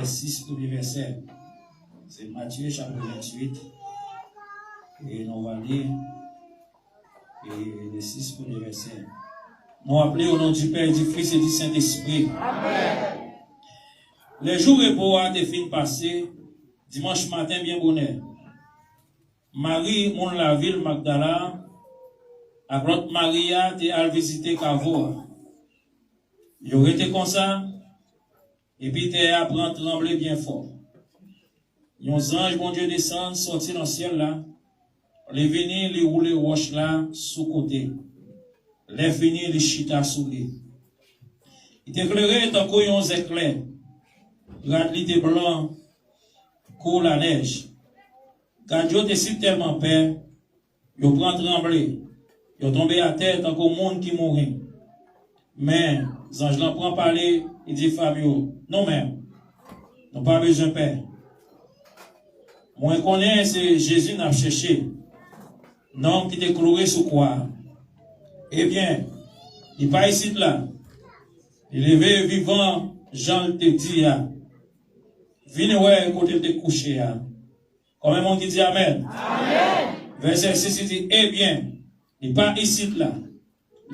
les 6 premiers versets. C'est Matthieu chapitre 28. Et on va lire les 6 premiers versets. Nous appelons au nom du Père, du Fils et du Saint-Esprit. Amen. Les jours repos a été fin passé, dimanche matin bien bonheur. Marie, mon la ville Magdala, à l'autre Maria, t'es allé visiter Cavo. Il aurait été comme ça, et puis t'es appris à trembler bien fort. Les anges, bon Dieu, descendent, sortir dans le ciel là, les venir, les rouler roche là, sous côté. Les venir, les chita sous les. Il t'éclairait tant qu'on y a un éclair. Regarde l'idée blanc, court la neige. Quand Dieu décide tellement peur, il prend trembler. Il tombé à terre tant qu'au monde qui mourit. Mais, les anges l'en prend parler, il dit Fabio, non même, nous pas besoin de peur. Moi, je connais, c'est Jésus n'a cherché. Non, qui t'est cloué sous quoi. Eh bien, il n'est pas ici là. Il est vivant, Jean te dit, venez ouais, côté de coucher. Comme on dit Amen. Amen. Verset 6, il dit, eh bien, il n'est pas ici là.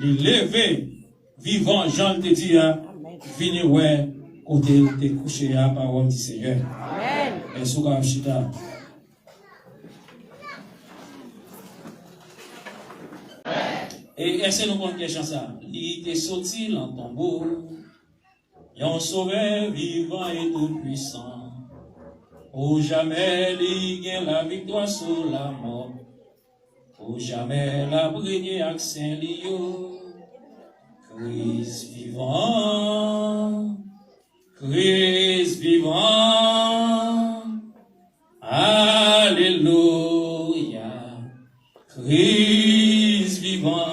Il est levé, vivant, Jean te dit, venez ouais, côté de coucher, parole du Seigneur. Amen. Et sous Chita. Et est-ce que nous prenons question ça? Il était sorti dans le tombeau. Un sauveur vivant et tout puissant. Pour jamais il gagne la victoire sur la mort. Pour jamais la brigade avec Saint-Lio. Christ vivant. Christ vivant. Alléluia. Christ vivant.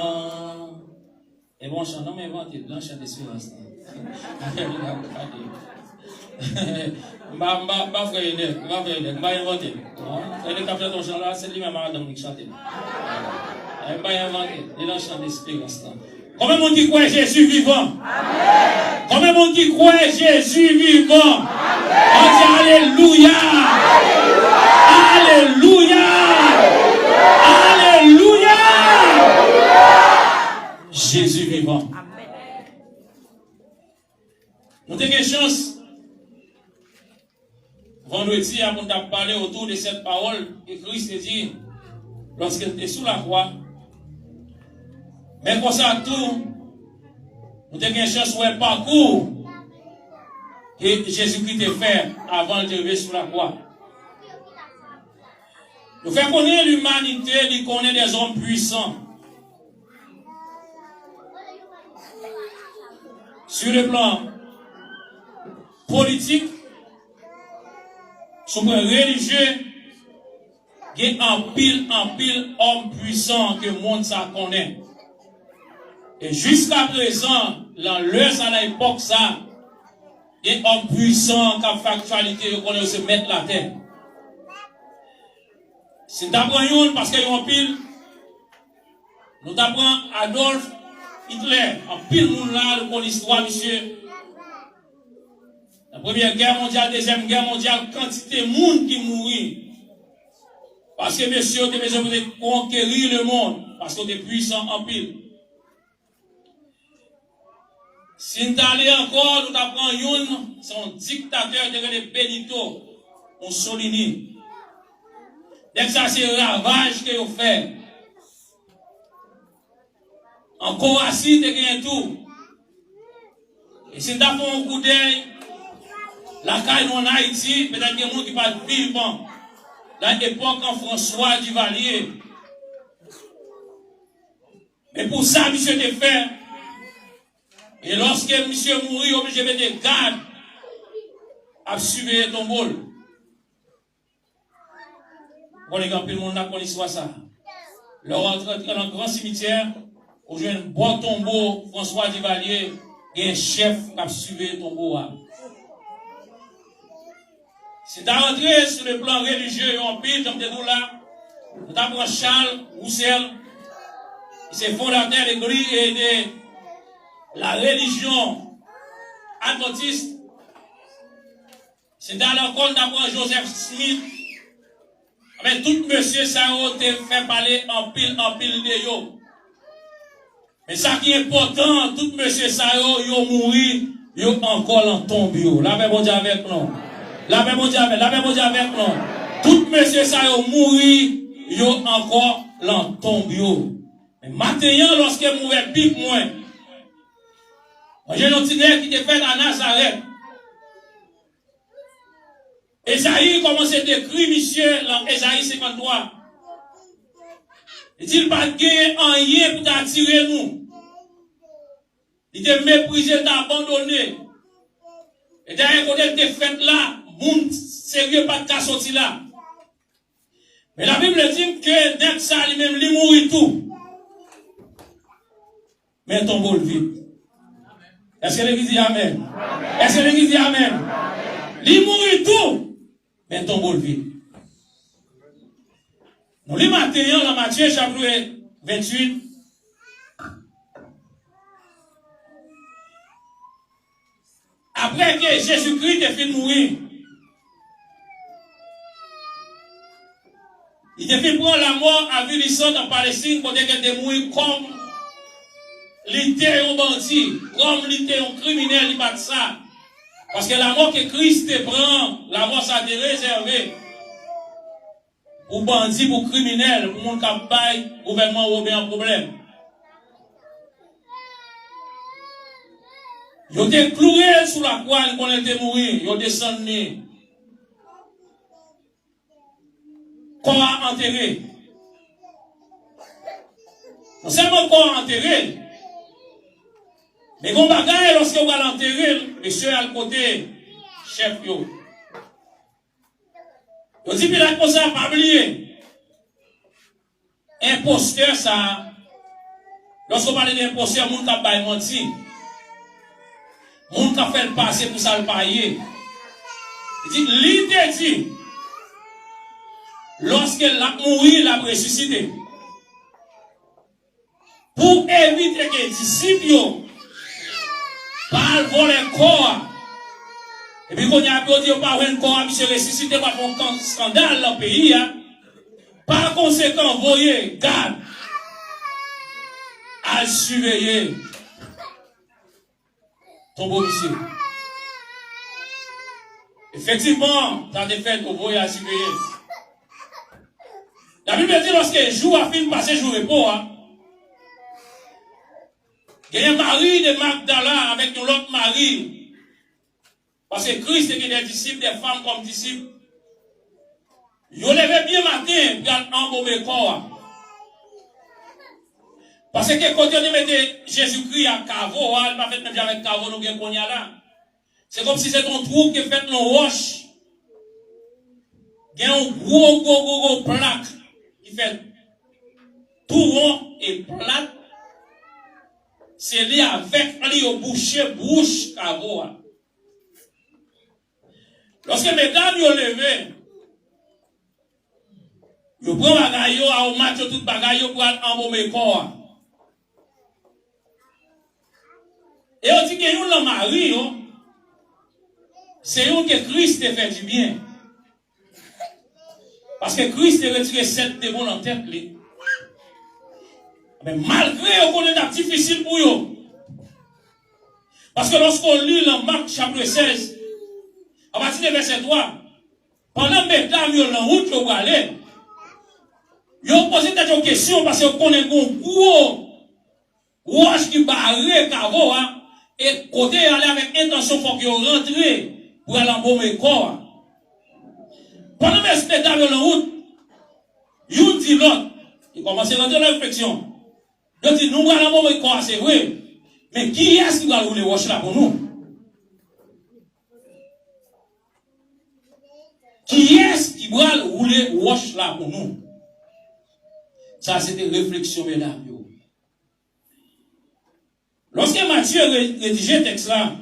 Et bon chant, non mais inventé, blanc chant d'espérance. Ma frère, inventé. Elle est capable ton chant là, c'est lui-même madame qui chante. Elle m'a inventé, il a un chant d'espérance. Combien de monde qui croit Jésus vivant? Amen. Combien de monde qui croit Jésus vivant? Amen. On dit Alléluia. Alléluia. Alléluia. Jésus vivant. Nous avons une chance. Vendredi, avant de parler autour de cette parole que Christ dit lorsqu'il était sous la croix. Mais pour ça, tout, nous avons une chance pour un parcours que Jésus-Christ a fait avant de lever sur la croix. Nous faisons connaître l'humanité, nous connaissons des hommes puissants. Sur le plan politique, sur le plan religieux, il y a un pile homme puissant que le monde ça connaît. Et jusqu'à présent, dans l'heure à l'époque, ça, il y a un homme puissant qui a fait actualité, qu'on connaît se mettre la tête. C'est d'apprendre parce qu'il y a un pile. Nous apprenons Adolphe Hitler, un pile monde là, pour l'histoire, monsieur. La première guerre mondiale, deuxième guerre mondiale, quantité de monde qui mourit. Parce que monsieur, vous devez conquérir le monde, parce que vous êtes puissant en pile. Si nous allons encore, nous apprenons son dictateur de Benito Mussolini. Dès que ça c'est le ravage que vous faites. En Croatie, vous avez tout. Et si nous avons un coup d'œil, la caille en Haïti, peut-être qu'il y a des gens qui parlent vivant. Dans l'époque en François Duvalier. Mais pour ça, monsieur te fait. Et lorsque monsieur mourit, obligé de mettre des gardes à surveiller ton bol. Bon, les gars, tout le monde n'a pas l'histoire ça. Leur rentre dans le grand cimetière, où j'ai un bon tombeau, François Duvalier, et un chef qui a surveillé le tombeau. C'est à rentrer sur le plan religieux et en pile, comme des là, nous avons Charles Roussel, c'est fondateur de l'Église et de la religion adventiste. C'est dans l'école d'après Joseph Smith. Mais tout monsieur ça a fait parler en pile de yo. Mais ça qui est important, tout monsieur ça yo mouri, yo encore en tombe yo. La paix bon Dieu avec nous. La paix bon Dieu avec nous. Tout monsieur ça yo mouri, yo encore en tombe yo. Mais maintenant lorsque mourir pique moins. J'ai un petit nègre qui était fait à Nazareth. Esaïe commence à décrire, monsieur, dans Esaïe 53. Il dit, il pas gagné rien pour t'attirer nous. Il te méprisé, t'a abandonné. Et derrière, quand il était fait là, moun sérieux pas de cas sorti là. Mais la Bible dit que dès ça, lui-même, il mourit tout. Mais tombe le vide. Est-ce que l'église dit Amen? Est-ce que l'église dit Amen? Il mourit tout. Mais tombe le vide. Nous lisons maintenant dans Matthieu chapitre 28. Après que Jésus-Christ est fini de mourir, il est fini de prendre la mort à Vilissant en Palestine pour qu'il est mourir comme l'était un bandit, comme l'était un criminel, il pas de ça. Parce que la mort que Christ prend, la mort ça est réservée pour bandits, pour criminels, pour monde qui baille, gouvernement ou bien un problème. Ils ont été cloués sous la croix quand ils étaient morts, ils ont descendu. Corps enterré. Non seulement corps enterré, mais quand bagaille, lorsque vous allez l'enterrer, monsieur à le côté, chef yo. Vous dites, il a comme ça, pas oublier. Imposteur, ça. Lorsqu'on parle d'imposteur, moun ka bay menti. Moun ka fait le passer pour ça le payer. Il dit, l'idée dit, lorsque l'a mouru, l'a ressuscité. Pour éviter que les disciples par voler corps. Et puis, quand il y a dit, pas un corps, monsieur ressuscité, pas un scandale dans le pays, par conséquent, voyez, garde, à surveiller ton beau monsieur. Effectivement, tu as des fêtes au voyage à surveiller. La Bible dit, lorsque jour a fini de passer, jour repos, il y a un mari de Magdala avec un autre mari. Parce que Christ était des disciples, des femmes comme disciples. Ils ont levé bien matin pour embaumer le corps. Parce que quand on mettait Jésus-Christ à Cavo, il n'a pas fait même avec Cavo, nous avons là. C'est comme si c'était un trou qui fait nos roches. Il y a un gros plaque qui fait tout rond et plate. C'est lié avec lui au bouche Cavo. Lorsque mesdames ont levé, ils prennent bagaille à match tout bagaille pour embaumer le corps. Et on dit que yon mari, c'est yon que Christ a fait du bien. Parce que Christ a retiré 7 démons en tête. Mais malgré qu'on est difficile pour eux. Parce que lorsqu'on lit dans Marc chapitre 16, à partir du verset 3, pendant que mesdames sont en route pour aller, ils ont posé des questions parce qu'on connaît un gros roche qui barre Cavo, et côté aller avec intention pour qu'ils rentrent pour aller embaumer le corps. Pendant que mesdames sont en route, ils disent l'autre, ils commencent à rentrer dans la réflexion. Ils disent, nous allons embaumer le corps, c'est vrai. Mais qui est-ce qui va rouler roche là pour nous? Qui est-ce qui va rouler roche là pour nous? Ça, c'est une réflexion, mesdames. Lorsque Matthieu rédigeait le texte là,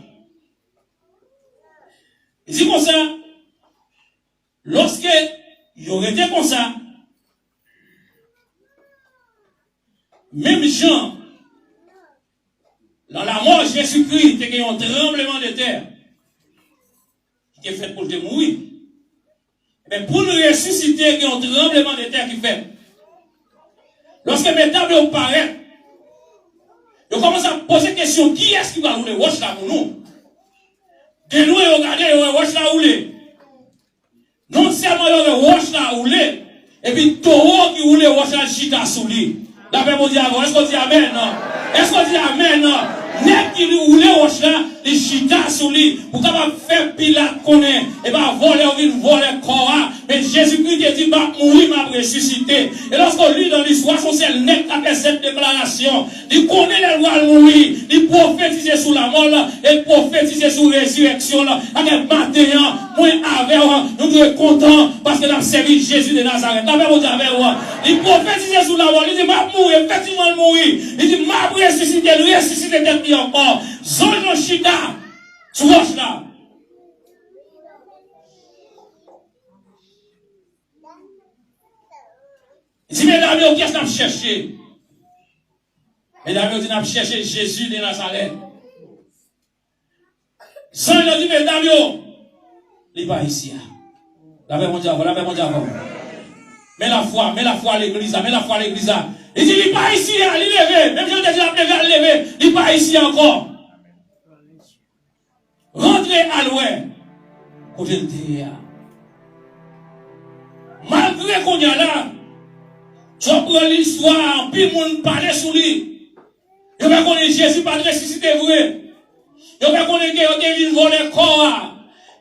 il dit comme ça, lorsque il aurait été comme ça, même Jean, dans la mort de Jésus-Christ, il y a eu un tremblement de terre. Il qui est fait pour te mourir. Mais pour nous ressusciter, il y a un tremblement de terre qui fait. Lorsque mes tables paraissent, je commence à poser la question, qui est-ce qui va rouler roche là pour nous? De nous, regardez, roche là rouler. Non seulement il y a roche là rouler, et puis taureau qui roule roche là chita sous lui. La paix mon diable, est-ce qu'on dit amen? Est-ce qu'on dit amen? N'est qui roule roche là, les chita sous lui, pour capable faire Pilate connaît, et va voler, voler corps. Mais Jésus-Christ a dit, m'a mourir, m'a ressuscité. Et lorsqu'on lit dans l'histoire, son seul nec a fait cette déclaration. Il connaît les lois de mourir, il prophétise sur la mort, et prophétise sur la résurrection. Avec matin, moi avec, nous sommes contents parce que nous avons servi Jésus de Nazareth. Il prophétise sur la mort, il dit, m'a mourir, effectivement mourir. Il dit, m'a ressuscité, il ressuscite depuis encore. Zone chita, sur roche là. Il dit, mesdames, qu'est-ce qu'on a cherché? Mesdames, on a cherché Jésus de Nazareth. Sans il a dit, mesdames, il n'est pas ici. La paix mondiale, la paix mondiale. Mais la foi à l'église, mais la foi à l'église. Il dit, il n'est pas ici, il est levé. Même si on a dit, il est levé, il n'est pas ici encore. Rentrez à l'ouest. Côté de terre. Malgré qu'on y a là, tu prends l'histoire, puis le monde parle sur lui. Il va connaître Jésus pas de ressuscité vrai. Il va connaître qu'il y a volé corps.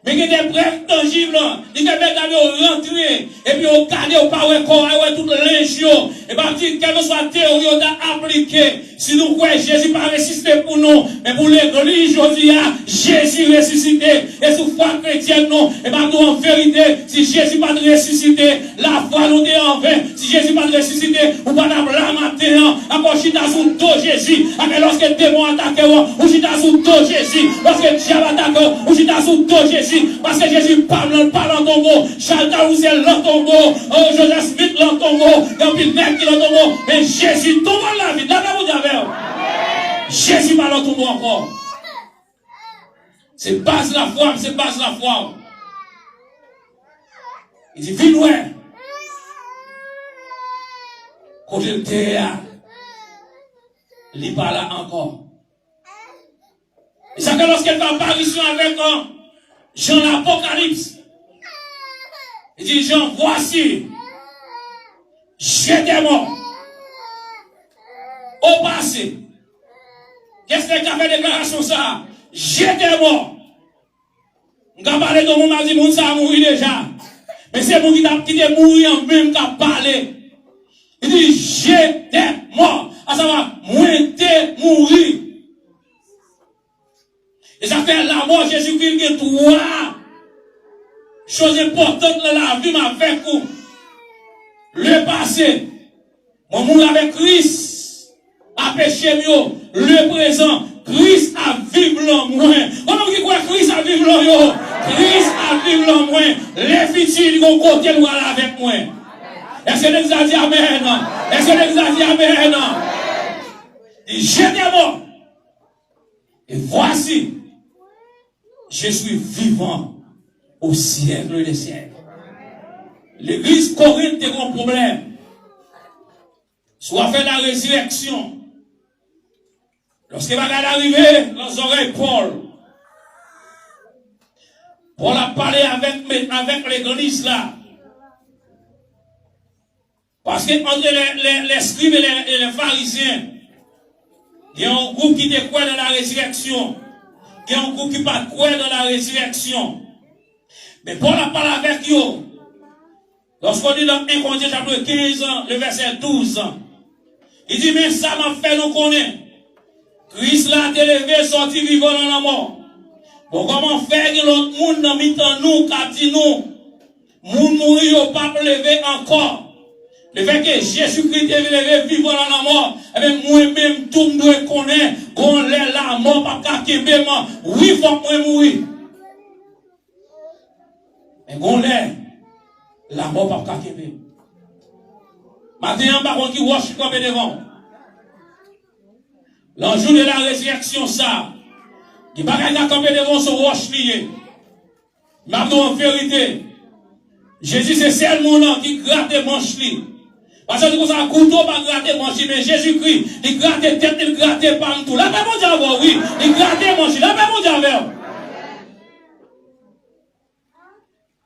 Mais il y a des preuves tangibles. Il y a des gens rentrer. Et puis on garde au pas ouais corps, ouais toute légion. Et bien, quelle que soit la théorie, on a appliqué. Si nous croyons Jésus pas ressuscité pour nous, mais pour l'église, aujourd'hui, Jésus ressuscité. Et sous foi chrétienne, non. Et bien, nous, en vérité, si Jésus pas ressuscité, la foi nous est en vain. Si Jésus pas ressuscité, ou pas d'avoir la matin, encore chita sous dos Jésus. Mais lorsque le démon attaque, ou chita sous dos Jésus. Lorsque le diable attaque, ou chita sous dos Jésus. Parce que Jésus parle en tombeau. Charles Roussel dans tombeau. Joseph Smith dans tombeau. Et puis même qui dans tombeau. Mais Jésus tombe dans la vie. Là, vous avez. Jésus parle en tombeau encore. C'est base la foi. C'est base la foi. Il dit, viens loin. Côté le terre. Il parle là encore. Et ça que lorsqu'elle fait apparition avec Jean l'Apocalypse, il dit, Jean, voici, j'étais mort. Au passé, qu'est-ce que tu as fait déclaration ça? J'étais mort. On a parlé de mon mari, mon ça a mouru déjà. Mais c'est mon qui est mouru en même qui a parlé. Il dit, j'étais mort. À savoir, moi, j'étais mouru. Et ça fait la mort, Jésus-Christ, qui est trois choses importantes dans la vie, avec vous. Le passé, mon monde avec Christ, a péché mieux. Le présent, Christ a vécu l'en moins. Comment vous croyez Christ a vécu l'en moins? Christ a vécu l'en moins. Les futurs, ils vont côté nous avec moi. Est-ce que nous a dit Amen? Est-ce que nous a dit Amen? J'étais mort. Et voici, je suis vivant au siècle des siècles. L'église Corinthe est un problème. Soit fait la résurrection. Lorsqu'il va arriver dans les oreilles Paul a parlé avec l'église là. Parce que entre les scribes et les pharisiens, il y a un groupe qui te croit dans la résurrection. Il y a un groupe qui ne pas croire dans la résurrection. Mais Paul a parlé avec eux. Lorsqu'on dit dans 1 Corinthiens chapitre 15, le verset 12, il dit, mais ça m'a fait nous connaître. Christ l'a élevé, sorti vivant dans la mort. Bon, comment faire que l'autre monde dans mi-temps nous, qu'a dit nous, monde mourir au pape levé encore. Le fait que Jésus-Christ est levé vivant dans la mort, eh bien, moi-même, tout le monde connaît qu'on l'est la mort, pas qu'à québément. Oui, il faut que moi mourir. Mais qu'on l'est la mort, pas qu'à québément. Maintenant, par contre, qui wash comme devant. L'enjeu de la résurrection, ça, qui va pas camper devant ce wash lié. Maintenant, en vérité, Jésus, c'est seul monde qui gratte manche li. Parce que c'est un couteau pas gratter manche, mais Jésus-Christ, il gratte tête, il gratte partout. La paix mon Dieu, oui, il gratte manche, la paix mon Dieu.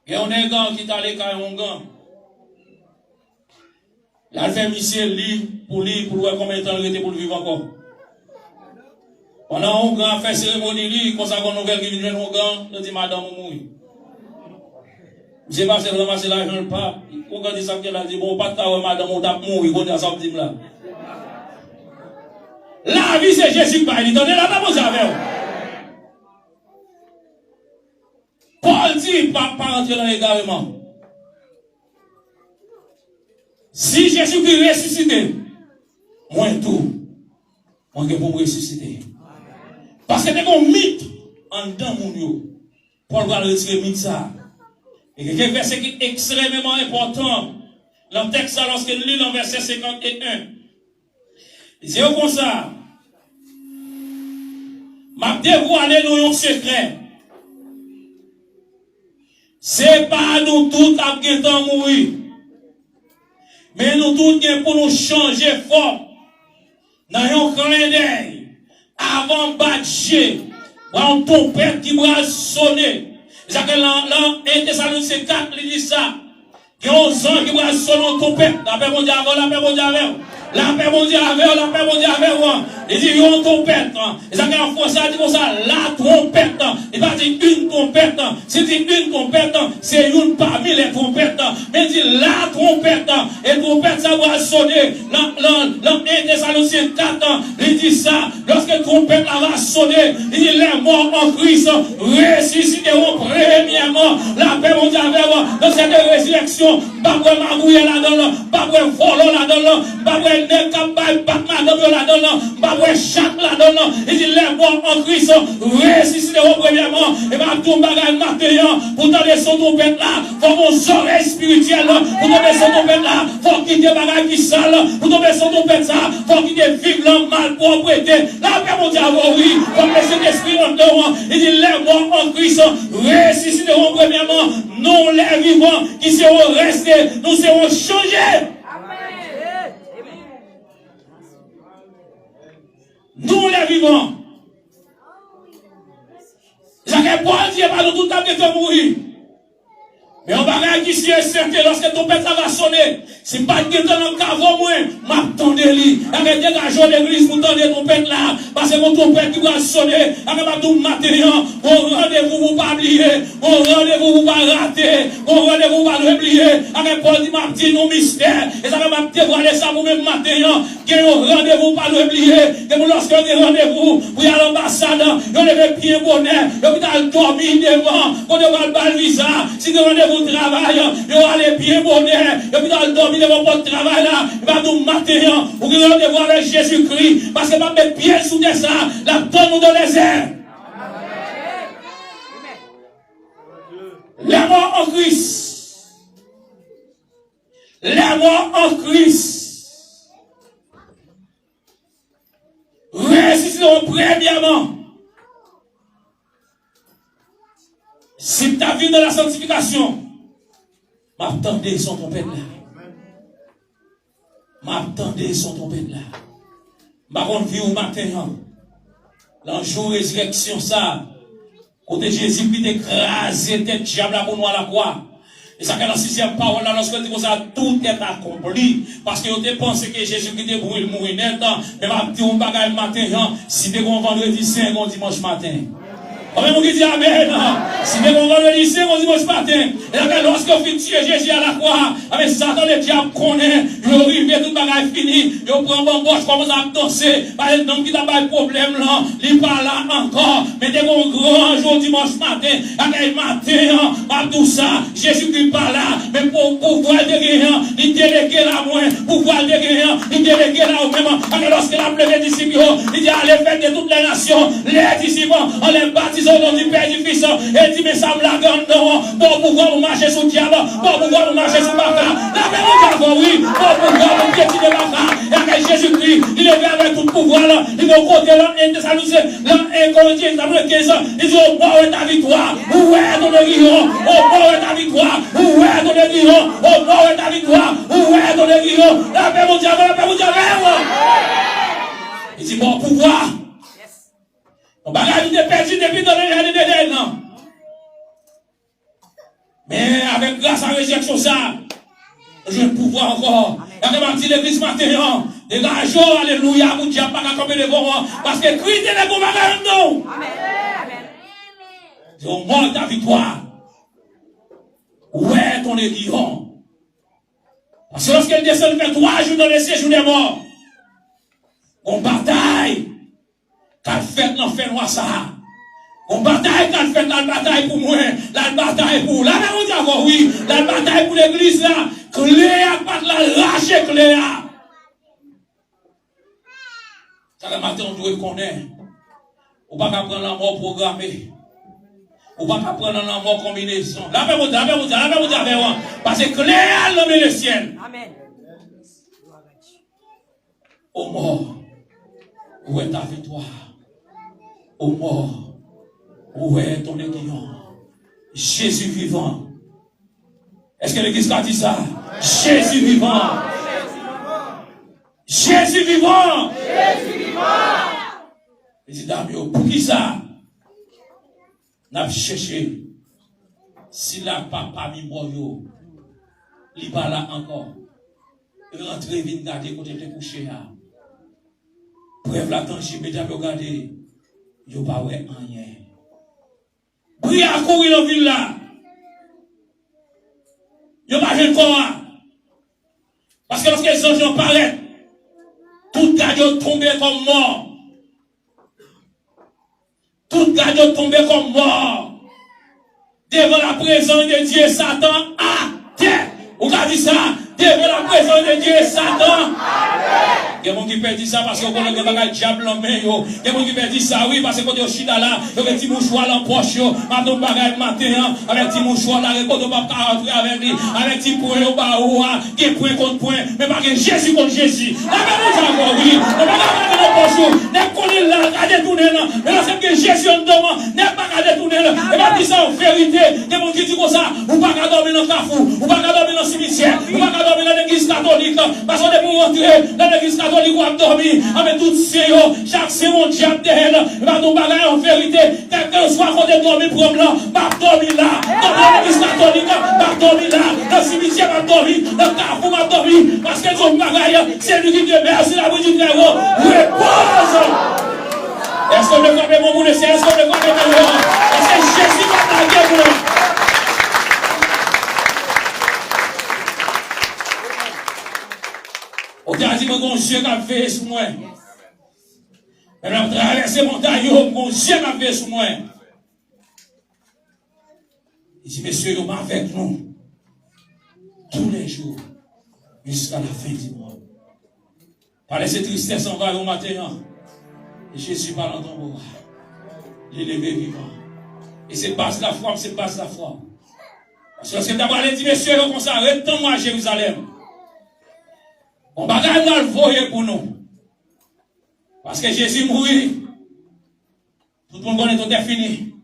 Et on est un gars qui t'a les cas, un gars. Il a fait Michel pour voir combien de temps il était pour vivre encore. Pendant un gars fait cérémonie, comme ça, qu'on nouvelle qui vient de mon gars, il dit madame, on mourit. Je sais pas si vous avez l'argent le pape. Quand on dit ça, il a dit bon, pas de temps, madame, on t'a mouru, on dit ça, on dit là. La vie, c'est Jésus qui parle. Il donne la paix, mon Dieu. Paul dit, pas rentrer dans l'égarement. Si Jésus qui ressuscité, moi tout, moi je peux me ressusciter. Parce que c'est un mythe en dedans mon Dieu. Paul va retirer le mythe ça. Et il y a un verset qui est extrêmement important. Dans le texte, lorsqu'il lit dans le verset 51. Il dit comme ça. M'a dévoilé nous un secret. C'est pas nous tous qui avons mourir. Mais nous tous pour nous changer fort. Dans un clin d'œil. Avant batcher. Dans ton père qui va sonner. C'est que là, 1 Thessaloniciens 4, il dit ça. Il y a 11 ans qui va sonner ton père. La paix mondiale, la paix mondiale. La paix mondiale, la paix mondiale. Il dit, il y a une trompette. Et ça, en français, il dit comme ça, la trompette. Il va dire une trompette. C'est dit une trompette, c'est une parmi les trompettes. Mais il dit la trompette. Et trompette, ça va sonner. Dans 1 Thessaloniciens 4, il dit ça. Lorsque trompette va sonner, il dit les morts en Christ ressusciteront premièrement. La paix mondiale, dans cette résurrection, pas pour magouiller là-dedans, pas pour voler là-dedans, pas pour ne campagne, pas pour là-dedans, pas pour chaque là-dedans. Il dit les morts en Christ ressusciteront premièrement. Et bien tout bagage matériel, pour t'en son trompette là, faut mon oreille spirituelle, pour tomber son trompette là, faut quitter bagage qui sale, pour tomber son trompette ça, faut quitter vivre la malpropreté. La paix mondiale, oui, faut laisser l'esprit en dedans. Il dit les morts en Christ ressusciteront premièrement. Nous les vivants qui seront restés, nous serons changés. Nous les vivants. Jacques Paul dit, pas nous tout le temps que tu mourir. Mais on va regarder qui est certain lorsque ton père va sonner. Si pas de temps dans le cavou, moi, m'attendez lui. Avec des gars de l'église pour tendre ton père là. Parce que ton père qui va sonner. Avec tout matériel. Mon rendez-vous, vous pas oublier. Mon rendez-vous, vous pas rater. Mon rendez-vous, vous pas oublier. Avec Paul dit, m'a dit nos mystères. Et ça va m'a dévoiler ça pour même matériel. Qu'il y a un rendez-vous, pas oublier. Et pour lorsque vous avez rendez-vous, vous allez à l'ambassade. Vous levez pied bonheur. Vous allez dormir devant. Vous devez le visa. Si vous rendez-vous travail, vous allez bien bonheur. Vous allez dormir devant votre travail là. Vous allez nous matériel. Vous allez voir avec Jésus-Christ. Parce que vous allez mettre pied sous des ça. La donne nous dans les airs. Les morts en Christ. Les morts en Christ. Ressusciteront premièrement. Si tu as vu dans la sanctification, m'attendez son trompette là. M'attendez son trompette là. M'attendez vie au matin. L'enjour résurrection ça. Côté Jésus qui t'écrasé tête diable pour nous à la croix. Et ça, que la sixième parole, là, lorsque tu dis ça, tout est accompli. Parce que tu penses que Jésus qui te brûle, mourir net, mais ma dit on bagaille matin, si tu es vendredi saint, on dimanche matin. Comment vous dites Amen? Si vous avez le lycée, on dimanche matin. Et lorsque vous tuez Jésus à la croix, avec Satan, le diable connaît, il arrive, tout le bagage fini, il prend mon gauche, commence à danser, par exemple, qui n'a pas de problème là, il parle là encore, mais dès qu'on grand jour dimanche matin, avec matin, tout ça, Jésus qui parle là, mais pour pouvoir déguerre, il délégué là moins, pouvoir déguerre, il délégué là au même, avec lorsque la pleuve des disciples, il dit allez faire de toutes les nations, les disciples, on les baptise au nom du Père et du Fils, et dit mais ça me la garde non, pour pouvoir vous marcher sous le diable, pour pouvoir vous marcher sous ma femme, la paix au diable, oui, pour pouvoir vous piétiner ma femme, et avec Jésus-Christ, il est venu avec tout pouvoir là, il va côté là, et ça nous est, là, et Corinthiens, chapitre 15, il dit, oh, mort est ta victoire, où est ton aiguillon, oh, mort est ta victoire, où est ton aiguillon, oh, mort est ta victoire, où est ton aiguillon, la paix mondiale, il dit, bon pouvoir. On va regarder des perdu depuis dans les années de non. Mais avec grâce à la réjection, ça, je vais pouvoir encore. Et quand je dis l'église matin, dégageons, alléluia, mon Dieu, pas comme devant, parce que Christ est le gouvernement, non. Amen. On monte ta victoire. Où est ton aiguillon? Parce que lorsqu'elle descend, fait 3 jours dans les séjours des morts. On bataille. Qu'elle fait l'enfer noir ça. On bataille, qu'elle fait la bataille pour moi. La bataille pour. Là, on dit encore oui. La bataille pour l'église là. Cléa, pas de la lâcher Cléa. Ça, le matin, on doit connaître. On ne va pas prendre la mort programmée. On ne va pas prendre la mort combinaison. Là, parce que Cléa, l'homme est le ciel. Amen. Au mort, où est ta victoire? Au mort, où est ton aiguillon? Jésus vivant. Est-ce que l'église a dit ça? Jésus vivant. Jésus vivant. Jésus vivant. Il dit, Damio, pour qui ça? N'a pas cherché. Si la papa mi moyo, il va là encore. Rentrez, vite garder côté de coucher là. Bref, la tangible, mais j'avais regardé. Yo pas ouais rien. Bri à courir dans ville là. Yo pas jeune quoi. Parce que lorsque les anges paraissent, tout gars tombé comme mort. Tout gars tombé comme mort. Devant la présence de Dieu, Satan, tiens, vous avez dit ça, devant la présence de Dieu, Satan, il y a des gens qui perdent ça parce qu'on connaît le diable en main. Il y a des gens qui perdent ça, oui, parce que quand on est là, il y a un petit mouchoir dans la poche, maintenant, bagaille matin, avec un petit mouchoir là, quand on va pas rentrer avec lui, avec un petit point au bas, qui est point contre point, mais pas que Jésus contre Jésus. La même chose encore, oui. On va pas regarder dans la poche, n'est pas qu'on est là, regardez tourner là, mais là, c'est que Jésus en demande, n'est pas regardé tourner là, et pas dire ça en vérité. Il y a des gens qui disent comme ça, ou pas dormir dans le cafou, ou pas dormir dans le cimetière, ou pas dormir dans l'église catholique, parce qu'on est pour rentrer dans l'église catholique. Ou a dormi avec tout séo, chaque séo diable derrière, va ton bagage en vérité, quel que soit quand tu dormi problème, va dormir là, dans l'église catholique, va dormir là, dans le cimetière va dormir, dans le carrefour va dormir, parce que ton bagage, c'est lui qui te merci la bouche du très haut, repose. Est-ce qu'on le connaît mon bout de ciel, est-ce qu'on le connaît mon bout? Est-ce que Jésus va t'aguer pour nous? On t'a dit, mon Dieu qui a fait sur moi. Et on a traversé mon taillot, mon Dieu qui a fait sur moi. Il dit, messieurs, vous êtes avec nous tous les jours jusqu'à la fin du monde. Par cette tristesse, on va au matin. Et Jésus parle en ton mot. L'élevé vivant. Et c'est base la foi, c'est base la foi. Parce que lorsque tu as dit, messieurs, comme ça, retourne-moi à Jérusalem. On va gagner le voyer pour nous. Parce que Jésus mourit. Tout le monde connaît tout est fini.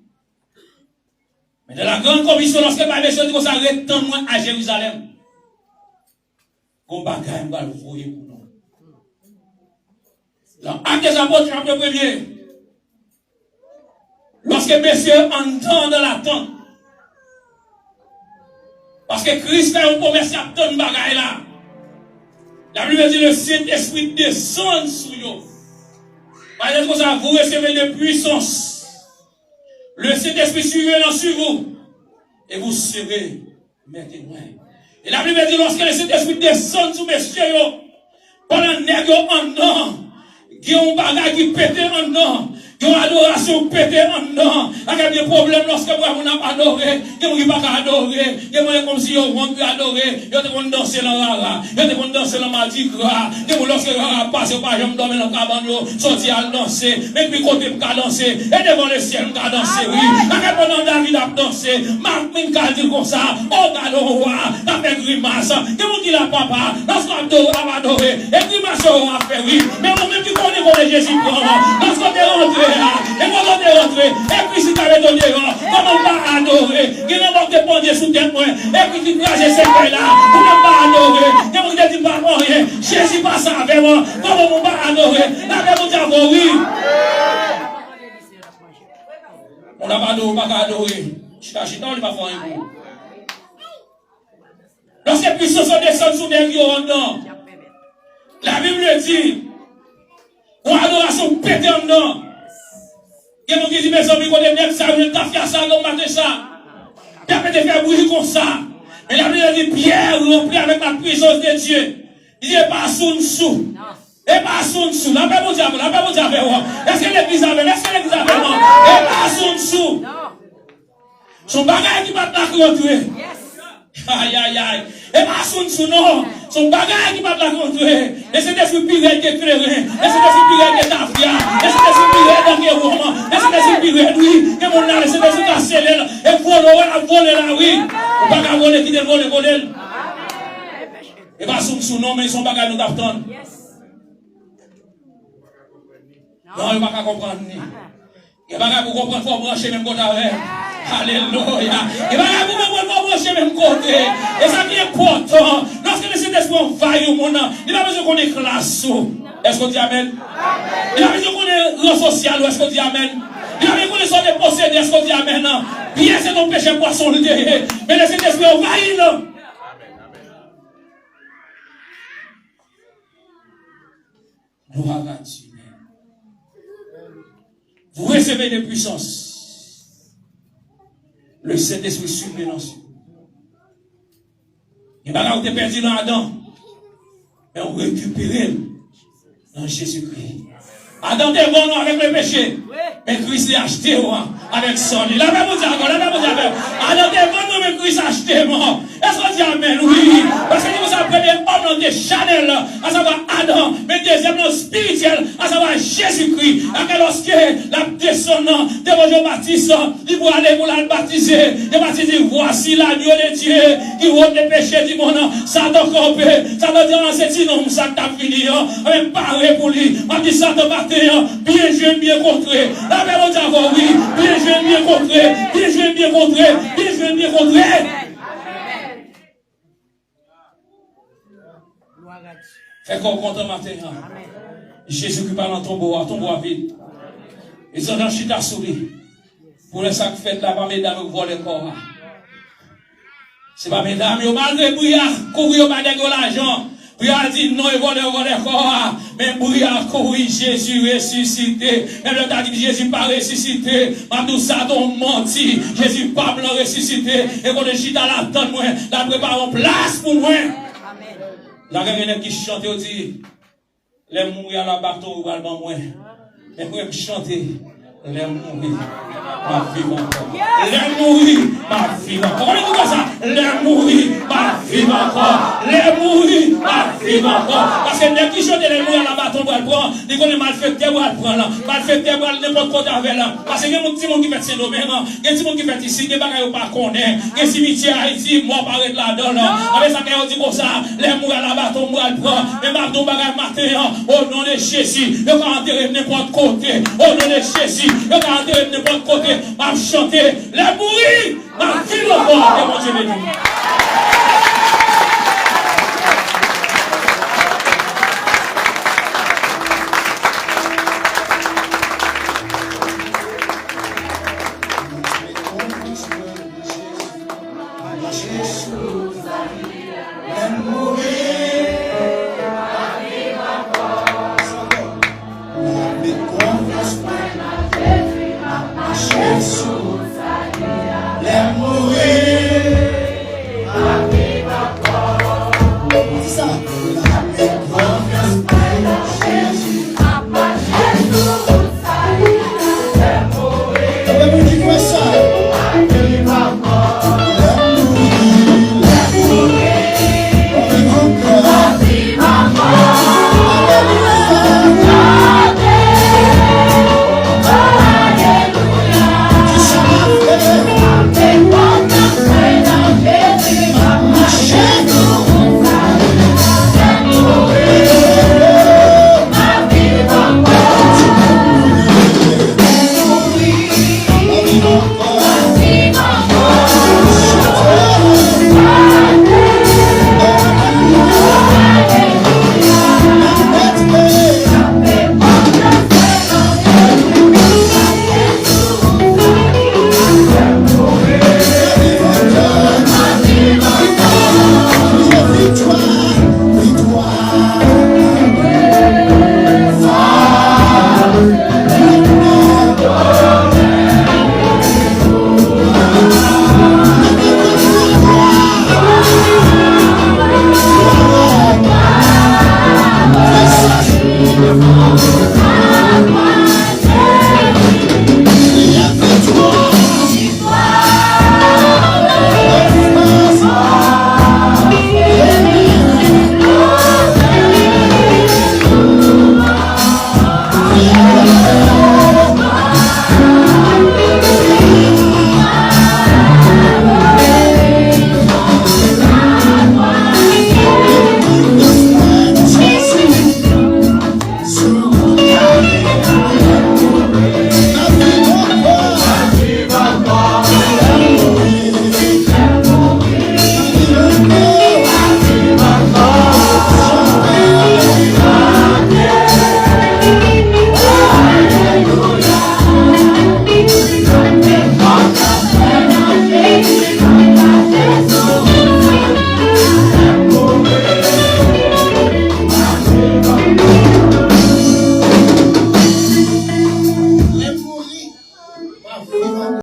Mais dans la grande commission, lorsque le Bible dit qu'on s'arrête tant moins à Jérusalem, on va gagner le voyer pour nous. Dans Actes des Apôtres, chapitre 1er, lorsque messieurs entendent dans la tente, parce que Christ a un commercial de ton bagaille là. La Bible dit le Saint-Esprit descend sur vous. Par exemple, vous recevez de puissance. Le Saint-Esprit survient sur vous. Et vous serez mes témoins. Et la Bible dit lorsque le Saint-Esprit descend sur messieurs, pendant que nègre en an, qui ont un bagage qui pète en an, qui ont adoration pété en dedans. Il y a des problèmes lorsque vous n'avez pas adoré. Il y a des gens qui n'ont pas adoré. Il y a des gens comme si ils vont adorer. Il y a des gens qui danser dans la rara. Il y a des gens qui danser dans Mardi Gras. Il y a des gens lorsque vous passez par exemple dormir dans le cabane, sortir à danser. Mais puis côté pour danser. Et devant le ciel, pour danser, oui. Pendant David a dansé. Marc Minka dit comme ça. Oh, regarde le roi. T'as fait grimace. Il y a des gens qui n'ont pas papa. Lorsqu'on a adoré. Et grimace, on a fait, oui. Mais vous-même qui connaissez qu'on est Jésus prend. Lorsqu'on est rentré, et quand on est rentré, et puis si tu avais donné, comment on va adorer? Il ne manque de pondre sous tes poings, et puis tu traces ces là, comment on va adorer? Et on dit pas rien, Jésus passe avec moi, comment on va adorer? La paix vous dit oui. On n'a pas adorer. Chita, on ne va pas faire un coup. Lorsque puissance descend sur des vieux en dedans, la Bible dit, on adoration pété en dedans. Il y a des gens qui disent, mes amis, qu'on est ça, on est fait ça, on matin ça. Puis après, de faire bruit comme ça. Mais la Bible dit, Pierre rempli avec la puissance de Dieu. Il dit, pas sous sous. Et pas sous sous. La paix vous dit, est-ce que l'église avait, est-ce que l'église avait, non? Et pas sous sous. Son bagage qui va te la rentrer. Aïe, aïe, aïe. Et pas sous non. Son bagage qui va te la rentrer. Et c'est des supérieurs qui éclairent. Et c'est des supérieurs qui t'affia. Et c'est des supérieurs qui est roman. Et c'est des supérieurs, oui. Et mon âme, c'est des supérieurs qui scellent. Et voler là, oui. On va pas voler qui te voler. Et pas sous non, mais son bagage nous t'attend. Non, il ne va pas comprendre. Il va pas comprendre, il faut brancher même côté avec. Alléluia. Il va pas brancher même côté. Et ça qui est important, lorsque le Saint-Esprit envahit au monde, il n'a pas besoin qu'on ait classe. Est-ce qu'on dit Amen? Il n'a pas besoin qu'on ait rang social. Est-ce qu'on dit Amen? Il n'a pas besoin qu'on ait sorte de posséder. Est-ce qu'on dit Amen? Bien, c'est ton péché poisson. Mais le Saint-Esprit envahit là. Gloire à Dieu. Vous recevez des puissances. Le Saint-Esprit sublime en vous. Et bien là, vous êtes perdu dans Adam. Et on récupère dans Jésus-Christ. Adam était bon avec le péché. Mais Christ l'a acheté avec son lit. La même chose, Adam était bon, mais Christ l'a acheté moi. Est-ce qu'on dit Amen? Oui. Parce que nous avons premier homme de Chanel, à savoir Adam, mais deuxième nom spirituel, à savoir Jésus-Christ. Et lorsque la descendant de Jean-Baptiste, il va aller pour la baptiser. Jean-Baptiste dit, voici l'agneau de Dieu qui ôte les péchés du monde. Ça doit camper. Ça doit dire, c'est un homme, ça t'a fini. Même parler pour lui. On dit, ça doit battre. Bien joué, bien contré. La même chose, oui. Bien joué, bien contré. Bien joué, bien contré. Bien joué, bien contré. Fait qu'on compte un matin. Jésus qui parle en tombeau à vide. Ils ont un chita souris. Pour les sacs fêtes là, pas mesdames, vous voyez le corps. C'est pas mesdames, ils ont malgré brouillard, courir au bas de l'argent. Brouillard dit non, ils volent le corps. Mais brouillard courir, Jésus ressuscité. Même le temps dit Jésus pas ressuscité. Madou ça t'ont menti. Jésus pas blanc ressuscité. Et quand le chita l'attend, moi, la prépare en place pour moi. La reine qui chante, elle dit, les mourir à la bâton ou à l'album, mais pour me chanter, les mourir, ma vie encore. Les mourir, ma vie encore. Comment est-ce ça? Les mourir, ma vie encore. Les mourir, ma vie encore. Parce que les qui chantent les mourir à la bâton ou à l'album, ils connaissent malfaiteur ou à l'album. Malfaiteur ou à n'importe quoi avec là. Parce que il y a des gens qui font ces domaines, il y a des gens qui font ici, des bagages pas connaît, des cimetières à Haïti, moi paraît là-dedans. Avec ça, on dit comme ça, les mourir à la bâton ou à l'album, mais bâton bagage matin, au nom de Jésus, ils vont enterrer n'importe côté, au nom de Jésus. Je vais enterrer n'importe côté, je vais chanter, les mourir, ma vie encore, et mon Dieu béni.